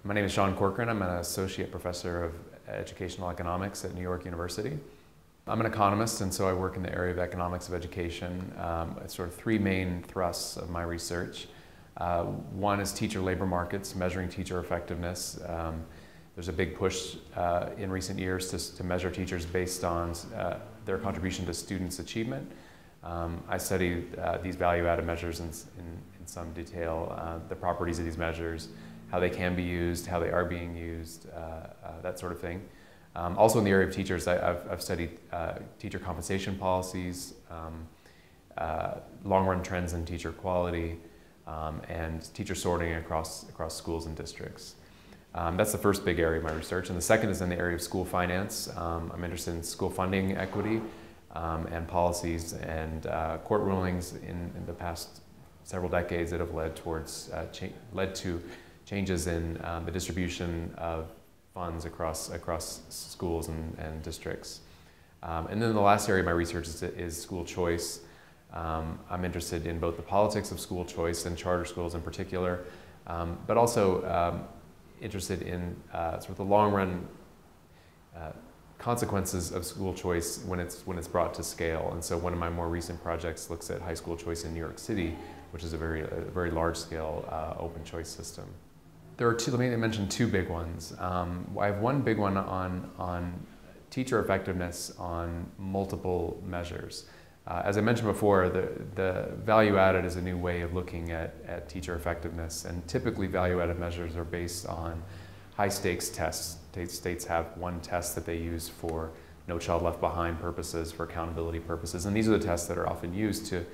My name is Sean Corcoran. I'm an associate professor of educational economics at New York University. I'm an economist, and so I work in the area of economics of education. It's sort of three main thrusts of my research. One is teacher labor markets, measuring teacher effectiveness. There's a big push in recent years to measure teachers based on their contribution to students' achievement. I study these value-added measures in some detail, the properties of these measures, how they can be used, how they are being used, that sort of thing. Also in the area of teachers, I've studied teacher compensation policies, long-run trends in teacher quality, and teacher sorting across schools and districts. That's the first big area of my research. And the second is in the area of school finance. I'm interested in school funding equity and policies and court rulings in the past several decades that have led to changes in the distribution of funds across schools and districts. And then the last area of my research is school choice. I'm interested in both the politics of school choice and charter schools in particular, but also interested in sort of the long-run consequences of school choice when it's brought to scale. And so one of my more recent projects looks at high school choice in New York City, which is a very large-scale open choice system. There are two. Let me mention two big ones. I have one big one on teacher effectiveness on multiple measures. As I mentioned before, the value added is a new way of looking at teacher effectiveness, and typically value added measures are based on high stakes tests. States have one test that they use for No Child Left Behind purposes, for accountability purposes, and these are the tests that are often used to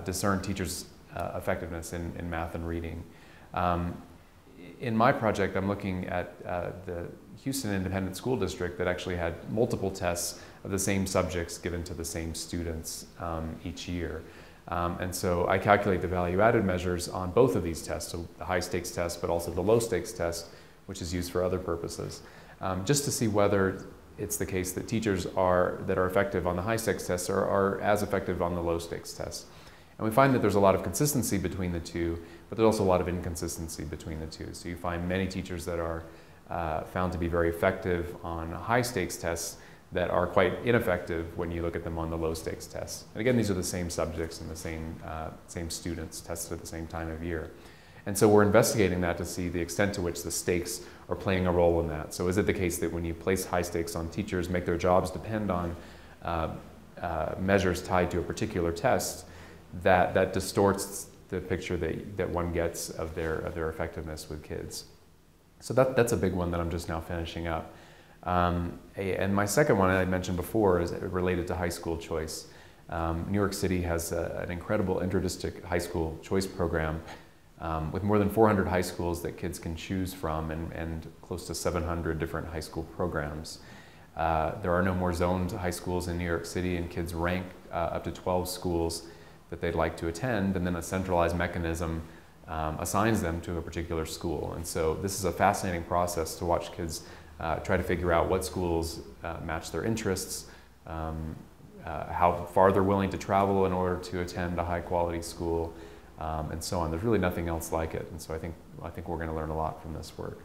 discern teachers' effectiveness in math and reading. In my project, I'm looking at the Houston Independent School District that actually had multiple tests of the same subjects given to the same students each year. And so I calculate the value-added measures on both of these tests, so the high-stakes test, but also the low-stakes test, which is used for other purposes, just to see whether it's the case that teachers that are effective on the high-stakes tests are as effective on the low-stakes tests. And we find that there's a lot of consistency between the two, but there's also a lot of inconsistency between the two. So you find many teachers that are found to be very effective on high-stakes tests that are quite ineffective when you look at them on the low-stakes tests. And again, these are the same subjects and the same students tested at the same time of year. And so we're investigating that to see the extent to which the stakes are playing a role in that. So is it the case that when you place high stakes on teachers, make their jobs depend on measures tied to a particular test, that distorts the picture that one gets of their effectiveness with kids? So that's a big one that I'm just now finishing up. And my second one I mentioned before is related to high school choice. New York City has an incredible inter-district high school choice program with more than 400 high schools that kids can choose from and close to 700 different high school programs. There are no more zoned high schools in New York City, and kids rank up to 12 schools that they'd like to attend, and then a centralized mechanism assigns them to a particular school. And so this is a fascinating process to watch kids try to figure out what schools match their interests, how far they're willing to travel in order to attend a high quality school, and so on. There's really nothing else like it, and so I think we're going to learn a lot from this work.